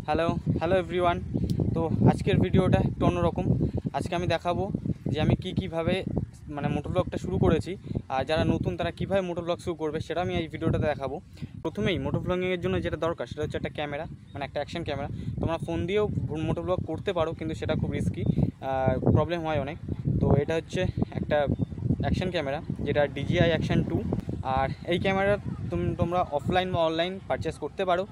Hello everyone. তো আজকের ভিডিওটা একটু অন্যরকম। আজকে আমি দেখাবো যে আমি কীভাবে মানে মোটর ব্লগটা শুরু করেছি, আর যারা নতুন তারা কীভাবে মোটর ব্লগ শুরু করবে সেটা আমি এই ভিডিওটাতে দেখাবো। প্রথমেই মোটর ব্লগিংয়ের জন্য যেটা দরকার সেটা হচ্ছে একটা ক্যামেরা, মানে একটা অ্যাকশন ক্যামেরা। তোমরা ফোন দিয়েও মোটর ব্লগ করতে পারো, কিন্তু সেটা খুব রিস্কি, প্রবলেম হয় অনেক। তো এটা হচ্ছে একটা অ্যাকশন ক্যামেরা, যেটা DJI Action 2। আর এই ক্যামেরা তোমরা অফলাইন বা অনলাইন পারচেস করতে পারো।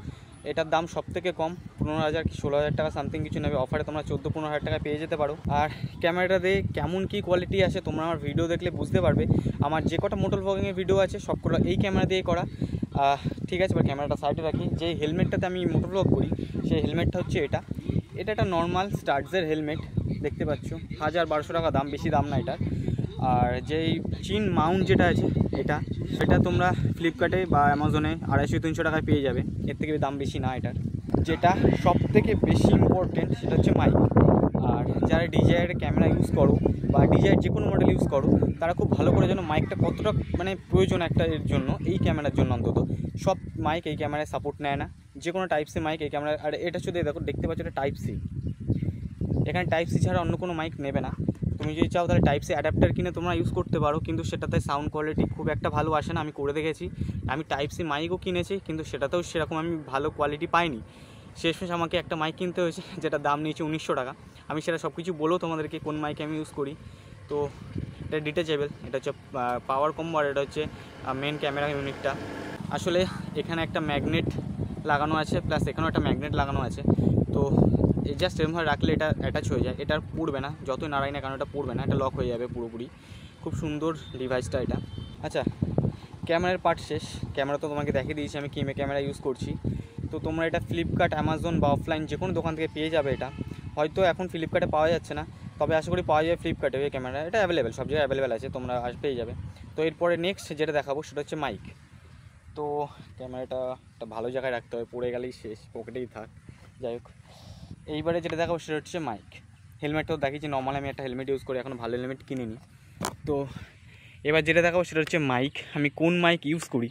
এটার দাম সব থেকে কম 15,000 কি 16,000 টাকা সামথিং কিছু নেবে, অফারে তোমরা 14-15,000 টাকা পেয়ে যেতে পারো। আর ক্যামেরাটাতে কেমন কি কোয়ালিটি আছে তোমরা আমার ভিডিও দেখলে বুঝতে পারবে। আমার যে কটা মোটর ব্লগিংয়ের ভিডিও আছে সবকটা এই ক্যামেরা দিয়ে করা। ঠিক আছে, এবার ক্যামেরাটা সাইডে রাখি। যে হেলমেটটাতে আমি মোটর ব্লগ করি সেই হেলমেটটা হচ্ছে এটা একটা নর্মাল স্টার্টসের হেলমেট, দেখতে পাচ্ছ। 1,000-1,200 টাকা দাম, বেশি দাম না এটার। আর যেই চিন মাউন্ট যেটা আছে সেটা তোমরা ফ্লিপকার্টে বা অ্যামাজনে 250-300 টাকায় পেয়ে যাবে, এর থেকে দাম বেশি না এটার। যেটা সব থেকে বেশি ইম্পর্টেন্ট সেটা হচ্ছে মাইক। আর যারা DJI-এর ক্যামেরা ইউজ করো বা DJI যে কোনো মডেল ইউজ করো, তারা খুব ভালো করে যেন মাইকটা কতটা মানে প্রয়োজন একটা এর জন্য, এই ক্যামেরার জন্য অন্তত। সব মাইক এই ক্যামেরায় সাপোর্ট নেয় না, যে কোনো টাইপ সি মাইক এই ক্যামেরা। আর এটা শুধু দেখো, দেখতে পাচ্ছ এটা টাইপ সি, এখানে টাইপ সি ছাড়া অন্য কোনো মাইক নেবে না। তুমি যদি চাও তাহলে টাইপ সি অ্যাডাপ্টার কিনে তোমরা ইউজ করতে পারো, কিন্তু সেটাতে সাউন্ড কোয়ালিটি খুব একটা ভালো আসে না, আমি করে দেখেছি। আমি টাইপ সি মাইকও কিনেছি, কিন্তু সেটাতেও সেরকম আমি ভালো কোয়ালিটি পাইনি। শেষমেশ আমাকে একটা মাইক কিনতে হয়েছে, যেটা দাম নিয়েছে 1900 টাকা। আমি সেটা সব কিছু বলেও তোমাদেরকে কোন মাইক আমি ইউজ করি। তো এটা ডিটেচেবল, এটা হচ্ছে পাওয়ার কম্বো, আর এটা হচ্ছে মেন ক্যামেরা ইউনিটটা। আসলে এখানে একটা ম্যাগনেট লাগানো আছে, প্লাস এখানেও একটা ম্যাগনেট লাগানো আছে। তো জাস্ট এরমভাবে রাখলে এটা অ্যাটাচ হয়ে যায়, এটা পড়বে না, যতই নাড়াই না কারণ এটা পড়বে না, এটা লক হয়ে যাবে পুরোপুরি। খুব সুন্দর ডিভাইসটা এটা। আচ্ছা, ক্যামেরার পার্ট শেষ। ক্যামেরা তো তোমাকে দেখিয়ে দিয়েছি আমি ক্যামেরা ইউজ করছি। তো তোমরা এটা ফ্লিপকার্ট, অ্যামাজন বা অফলাইন যে কোনো দোকান থেকে পেয়ে যাবে। এটা হয়তো এখন ফ্লিপকার্টে পাওয়া যাচ্ছে না, তবে আশা করি পাওয়া যাবে ফ্লিপকার্টে। এই ক্যামেরা এটা অ্যাভেলেবেল, সব জায়গায় অ্যাভেলেবেল আছে, তোমরা পেয়ে যাবে। তো এরপরে নেক্সট যেটা দেখাবো সেটা হচ্ছে মাইক। তো ক্যামেরাটা একটা ভালো জায়গায় রাখতে হবে, পড়ে গেলেই শেষ, পকেটেই থাক। যাই হোক, এইবারে যেটা দেখাবো সেটা হচ্ছে মাইক। হেলমেটটাও দেখিয়েছি, নর্মাল আমি একটা হেলমেট ইউজ করি, এখন ভালো হেলমেট কিনিনি। তো এবার যেটা দেখাবো সেটা হচ্ছে মাইক। আমি কোন মাইক ইউজ করি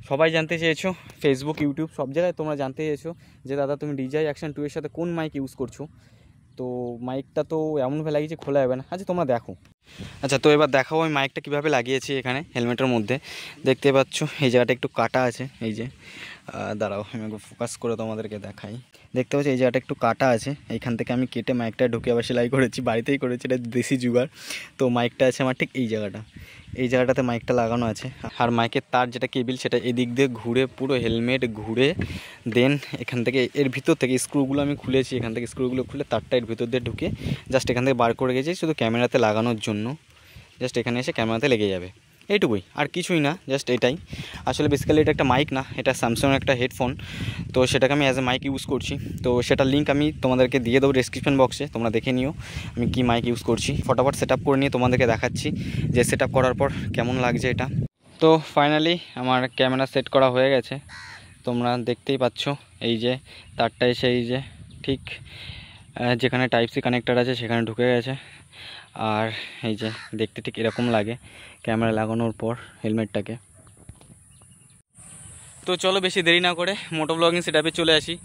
সবাই জানতে চেয়েছো, ফেসবুক, ইউটিউব সব জায়গায় তোমরা জানতে চেয়েছো যে দাদা তুমি DJI Action 2 এর সাথে কোন মাইক ইউজ করছো। তো মাইকটা তো এমনভাবে লাগিয়েছে খোলা যাবে না। আচ্ছা তোমরা দেখো। আচ্ছা, তো এবার দেখাবো আমি মাইকটা কীভাবে লাগিয়েছি। এখানে হেলমেটের মধ্যে দেখতে পাচ্ছ এই জায়গাটা একটু কাটা আছে, এই যে দাঁড়াও আমি ফোকাস করে তোমাদেরকে দেখাই। দেখতে পাচ্ছি এই জায়গাটা একটু কাটা আছে, এইখান থেকে আমি কেটে মাইকটা ঢুকে আবার সেলাই করেছি, বাড়িতেই করেছি, এটা দেশি জুগাড়। তো মাইকটা আছে আমার ঠিক এই জায়গাটাতে মাইকটা লাগানো আছে। আর মাইকের তার যেটা কেবিল সেটা এদিক দিয়ে ঘুরে পুরো হেলমেট ঘুরে দেন এখান থেকে এর ভিতর থেকে স্ক্রুগুলো আমি খুলেছি, এখান থেকে স্ক্রুগুলো খুলে তারটা এর ভিতর দিয়ে ঢুকে জাস্ট এখান থেকে বার করে গেছি শুধু ক্যামেরাতে লাগানোর জন্য। জাস্ট এখানে এসে ক্যামেরাতে লেগে যাবে, এইটুকুই, আর কিছুই না, জাস্ট এটাই। আসলে বেসিক্যালি এটা একটা মাইক না, এটা স্যামসাংয়ের একটা হেডফোন। তো সেটাকে আমি অ্যাজ এ মাইক ইউজ করছি। তো সেটার লিঙ্ক আমি তোমাদেরকে দিয়ে দেবো ডেসক্রিপশন বক্সে, তোমরা দেখে নিও আমি কি মাইক ইউজ করছি। ফটাফট সেট আপ করে নিয়ে তোমাদেরকে দেখাচ্ছি যে সেট আপ করার পর কেমন লাগছে এটা। তো ফাইনালি আমার ক্যামেরা সেট করা হয়ে গেছে, তোমরা দেখতেই পাচ্ছ। এই যে তারটা এসে এই যে ঠিক যেখানে টাইপ সি কানেক্টার আছে সেখানে ঢুকে গেছে। আর এই যে দেখতে ঠিক এরকম লাগে ক্যামেরা লাগানোর পর হেলমেটটাকে। তো চলো বেশি দেরি না করে মোটো ব্লগিং সেটআপে চলে আসি,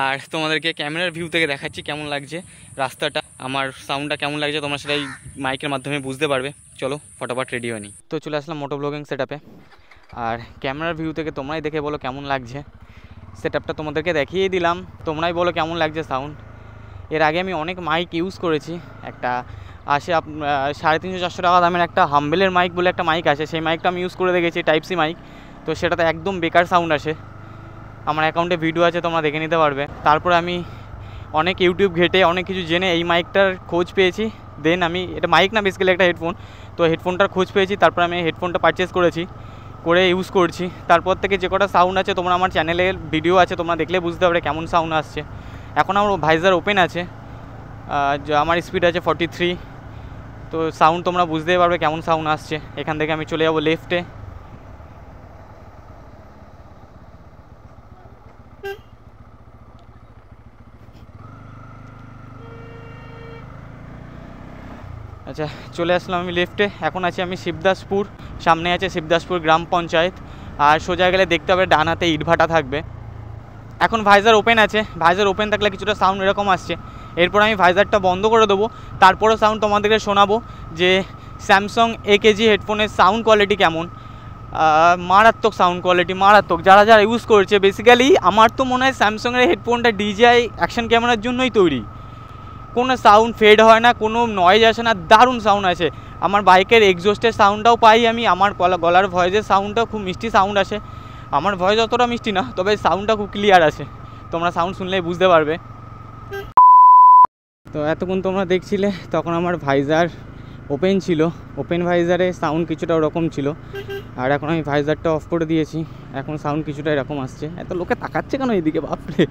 আর তোমাদেরকে ক্যামেরার ভিউ থেকে দেখাচ্ছি কেমন লাগছে রাস্তাটা, আমার সাউন্ডটা কেমন লাগছে তোমরা সেটাই মাইকের মাধ্যমে বুঝতে পারবে। চলো ফটাফট রেডি হয়ে নিই। তো চলে আসলাম মোটো ব্লগিং সেটআপে, আর ক্যামেরার ভিউ থেকে তোমরাই দেখে বলো কেমন লাগছে। সেটআপটা তোমাদেরকে দেখিয়ে দিলাম, তোমরাই বলো কেমন লাগছে সাউন্ড। এর আগে আমি অনেক মাইক ইউজ করেছি, একটা আসে 350-400 টাকা দামের একটা হাম্বেলের মাইক বলে একটা মাইক আছে, সেই মাইকটা আমি ইউজ করে দেখেছি, টাইপ সি মাইক। তো সেটাতে একদম বেকার সাউন্ড আসে, আমার অ্যাকাউন্টে ভিডিও আছে তোমরা দেখে নিতে পারবে। তারপরে আমি অনেক ইউটিউব ঘেটে অনেক কিছু জেনে এই মাইকটার খোঁজ পেয়েছি। দেন আমি, এটা মাইক না বেসিক্যালি একটা হেডফোন, তো হেডফোনটার খোঁজ পেয়েছি, তারপর আমি হেডফোনটা পারচেস করেছি, করে ইউজ করছি। তারপর থেকে যে কটা সাউন্ড আছে তোমরা আমার চ্যানেলে ভিডিও আছে, তোমরা দেখলে বুঝতে পারবে কেমন সাউন্ড আসছে। এখন আমার ভাইজার ওপেন আছে, আমার স্পিড আছে 43। তো সাউন্ড তোমরা বুঝতেই পারবে কেমন সাউন্ড আসছে। এখান থেকে আমি চলে যাবো লেফটে। আচ্ছা, চলে আসলাম আমি লেফটে। এখন আছি আমি শিবদাসপুর, সামনে আছে শিবদাসপুর গ্রাম পঞ্চায়েত। আর সোজা গেলে দেখতে হবে ডান হাতে ইটভাটা থাকবে। এখন ভাইজার ওপেন আছে, ভাইজার ওপেন থাকলে কিছুটা সাউন্ড এরকম আসছে। এরপর আমি ভাইজারটা বন্ধ করে দেবো, তারপরে সাউন্ড তোমাদেরকে শোনাবো যে স্যামসাং AKG হেডফোনের সাউন্ড কোয়ালিটি কেমন। মারাত্মক সাউন্ড কোয়ালিটি, মারাত্মক। যারা যারা ইউজ করছে বেসিক্যালি আমার তো মনে হয় স্যামসাংয়ের হেডফোনটা DJI অ্যাকশন ক্যামেরার জন্যই তৈরি। কোনো সাউন্ড ফেড হয় না, কোনো নয়েজ আসে না, দারুণ সাউন্ড আছে। আমার বাইকের এক্সজস্টের সাউন্ডটাও পাই আমি, আমার গলার ভয়েসের সাউন্ডটাও খুব মিষ্টি সাউন্ড আসে। আমার ভয়েস অতটা মিষ্টি না, তবে সাউন্ডটা খুব ক্লিয়ার আসে, তোমরা সাউন্ড শুনলেই বুঝতে পারবে। তো এতক্ষণ তোমরা দেখছিলে তখন আমার ভাইজার ওপেন ছিল, ওপেন ভাইজারে সাউন্ড কিছুটা ওরকম ছিল। আর এখন আমি ভাইজারটা অফ করে দিয়েছি, এখন সাউন্ড কিছুটা এরকম আসছে। এত লোকে তাকাচ্ছে কেন এইদিকে, বাপরে!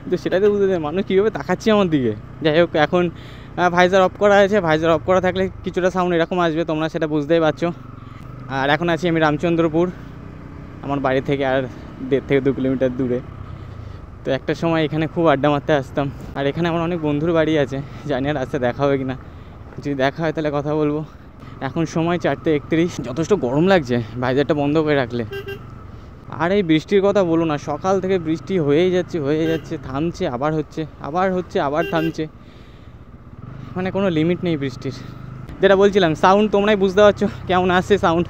তো সেটাতে বুঝতে দেয় মানুষ কীভাবে তাকাচ্ছে আমার দিকে। যাই হোক, এখন ভাইজার অফ করা আছে, ভাইজার অফ করা থাকলে কিছুটা সাউন্ড এরকম আসবে, তোমরা সেটা বুঝতেই পারছো। আর এখন আছি আমি রামচন্দ্রপুর, আমার বাড়ি থেকে আর 1.5 থেকে 2 কিলোমিটার দূরে। তো একটা সময় এখানে খুব আড্ডা মারতে আসতাম, আর এখানে আমার অনেক বন্ধুর বাড়ি আছে, জানি আর রাস্তায় দেখা হবে কি না, যদি দেখা হয় তাহলে কথা বলবো। এখন সময় 4:31, যথেষ্ট গরম লাগছে ভাইজারটা বন্ধ করে রাখলে। আর এই বৃষ্টির কথা বলো না, সকাল থেকে বৃষ্টি হয়েই যাচ্ছে, থামছে, আবার হচ্ছে, আবার থামছে, মানে কোনো লিমিট নেই বৃষ্টির। যেটা বলছিলাম, সাউন্ড তোমরাই বুঝতে পারছো কেমন আসছে সাউন্ড।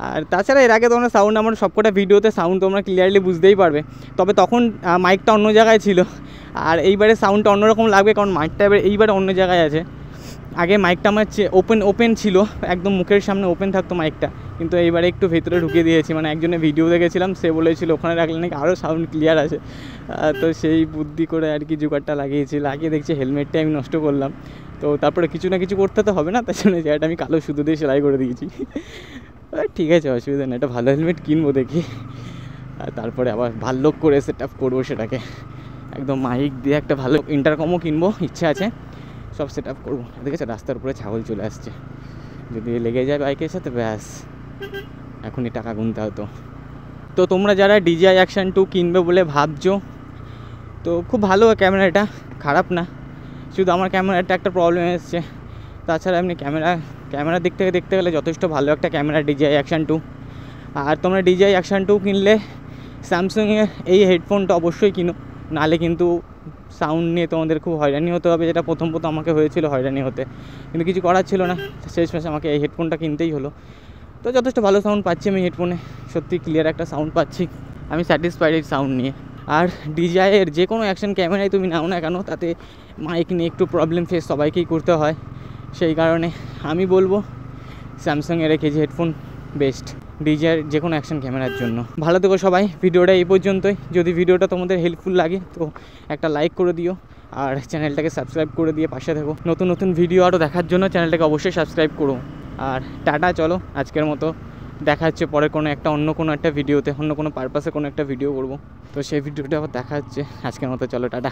আর তাছাড়া এর আগে তোমরা সাউন্ড আমার সবকটা ভিডিওতে সাউন্ড তোমরা ক্লিয়ারলি বুঝতেই পারবে, তবে তখন মাইকটা অন্য জায়গায় ছিল। আর এইবারে সাউন্ডটা অন্যরকম লাগবে, কারণ মাইকটা এইবারে অন্য জায়গায় আছে। আগে মাইকটা আমার ওপেন ছিল, একদম মুখের সামনে ওপেন থাকতো মাইকটা, কিন্তু এইবারে একটু ভেতরে ঢুকিয়ে দিয়েছি। মানে একজনের ভিডিও দেখেছিলাম, সে বলেছিল ওখানে রাখলে নাকি আরও সাউন্ড ক্লিয়ার আসে। তো সেই বুদ্ধি করে আর কি জোগাড়টা লাগিয়ে দেখছি হেলমেটটাই আমি নষ্ট করলাম। তো তারপরে কিছু না কিছু করতে তো হবে না, তার জন্য জায়গাটা আমি কালো সুতো দিয়ে সেলাই করে দিয়েছি। ঠিক আছে, অসুবিধা নেই, একটা ভালো হেলমেট কিনবো দেখি, আর তারপরে আবার ভালো করে সেট আপ করবো সেটাকে। একদম মাইক দিয়ে একটা ভালো ইন্টারকমও কিনবো, ইচ্ছা আছে, সব সেট আপ করবো। দেখেছো রাস্তার উপরে ছাগল চলে আসছে, যদি লেগে যায় বাইকের সাথে ব্যাস এখনই টাকা গুনতে হতো। তো তোমরা যারা DJI Action 2 কিনবে বলে ভাবছো, তো খুব ভালো ক্যামেরাটা, খারাপ না। শুধু আমার ক্যামেরাটা একটা প্রবলেম এসছে, তাছাড়া এমনি ক্যামেরার দিক থেকে দেখতে গেলে যথেষ্ট ভালো একটা ক্যামেরা DJI Action 2। আর তোমরা DJI Action 2 কিনলে স্যামসাংয়ের এই হেডফোনটা অবশ্যই কিনো, নাহলে কিন্তু সাউন্ড নিয়ে তোমাদের খুব হয়রানি হতে হবে, যেটা প্রথম আমাকে হয়েছিল হয়রানি হতে, কিন্তু কিছু করার ছিল না, শেষমেশ আমাকে এই হেডফোনটা কিনতেই হলো। তো যথেষ্ট ভালো সাউন্ড পাচ্ছি আমি হেডফোনে, সত্যি ক্লিয়ার একটা সাউন্ড পাচ্ছি, আমি স্যাটিসফাইড এই সাউন্ড নিয়ে। আর DJI-এর যে কোনো অ্যাকশন ক্যামেরায় তুমি নাও না কেন, তাতে মাইক নিয়ে একটু প্রবলেম ফেস সবাইকেই করতে হয়, সেই কারণে আমি বলবো স্যামসাংয়ের AKG হেডফোন বেস্ট DJI-এর যে কোনো অ্যাকশন ক্যামেরার জন্য। ভালো থেকো সবাই, ভিডিওটা এই পর্যন্তই। যদি ভিডিওটা তোমাদের হেল্পফুল লাগে তো একটা লাইক করে দিও, আর চ্যানেলটাকে সাবস্ক্রাইব করে দিয়ে পাশে থেকো। নতুন ভিডিও আরও দেখার জন্য চ্যানেলটাকে অবশ্যই সাবস্ক্রাইব করো। আর টাটা, চলো আজকের মতো, দেখা হচ্ছে পরে অন্য কোনো একটা ভিডিওতে, অন্য কোনো পারপাসে কোনো একটা ভিডিও করবো, তো সেই ভিডিওটা আবার দেখা হচ্ছে। আজকের মতো চলো, টাটা।